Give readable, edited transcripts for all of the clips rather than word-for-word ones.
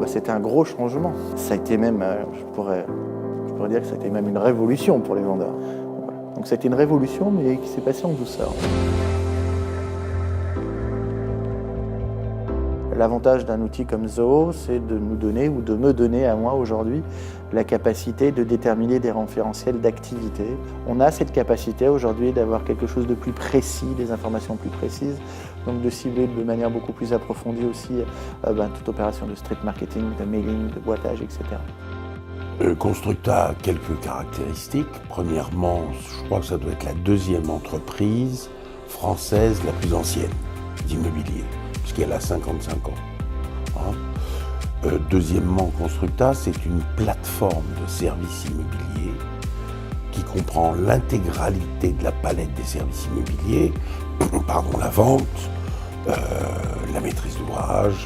c'était un gros changement. Ça a été même, je pourrais dire que ça a été même une révolution pour les vendeurs. Voilà. Donc ça a été une révolution, mais qui s'est passée en douceur. L'avantage d'un outil comme Zoho, c'est de nous donner, ou de me donner à moi aujourd'hui, la capacité de déterminer des référentiels d'activité. On a cette capacité aujourd'hui d'avoir quelque chose de plus précis, des informations plus précises, donc de cibler de manière beaucoup plus approfondie aussi toute opération de street marketing, de mailing, de boitage, etc. Constructa a quelques caractéristiques. Premièrement, je crois que ça doit être la deuxième entreprise française la plus ancienne d'immobilier, puisqu'elle a 55 ans. Deuxièmement, Constructa, c'est une plateforme de services immobiliers qui comprend l'intégralité de la palette des services immobiliers, la vente, la maîtrise d'ouvrage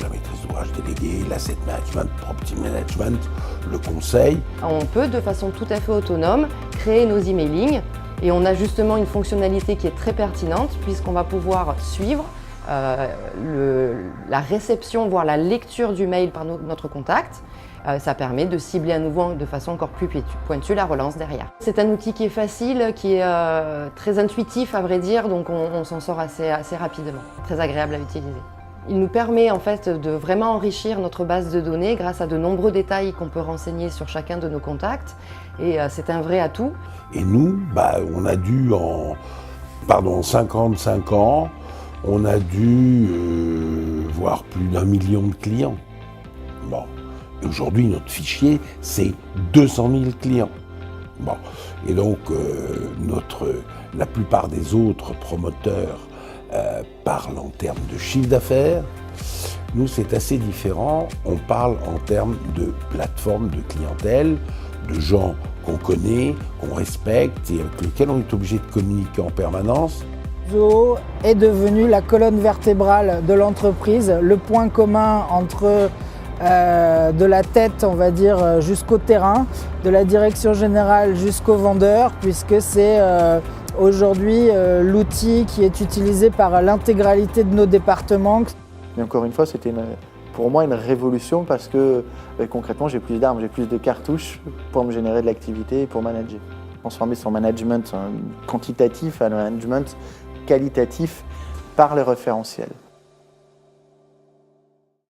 déléguée, l'asset management, property management, le conseil. On peut de façon tout à fait autonome créer nos emailing et on a justement une fonctionnalité qui est très pertinente puisqu'on va pouvoir suivre la réception, voire la lecture du mail par notre contact. Ça permet de cibler à nouveau de façon encore plus pointue la relance derrière. C'est un outil qui est facile, qui est très intuitif à vrai dire, donc on s'en sort assez rapidement, très agréable à utiliser. Il nous permet en fait de vraiment enrichir notre base de données grâce à de nombreux détails qu'on peut renseigner sur chacun de nos contacts et c'est un vrai atout. Et nous, on a dû en 55 ans, on a dû voir plus d'1 million de clients. Bon. Et aujourd'hui, notre fichier, c'est 200 000 clients. Bon. Et donc, la plupart des autres promoteurs parlent en termes de chiffre d'affaires. Nous, c'est assez différent. On parle en termes de plateforme de clientèle, de gens qu'on connaît, qu'on respecte et avec lesquels on est obligé de communiquer en permanence. Zoho est devenu la colonne vertébrale de l'entreprise, le point commun entre de la tête, on va dire, jusqu'au terrain, de la direction générale jusqu'au vendeur, puisque c'est aujourd'hui l'outil qui est utilisé par l'intégralité de nos départements. Mais encore une fois, c'était pour moi une révolution parce que concrètement, j'ai plus d'armes, j'ai plus de cartouches pour me générer de l'activité et pour manager. Transformer son management quantitatif à un management qualitatif par les référentiels.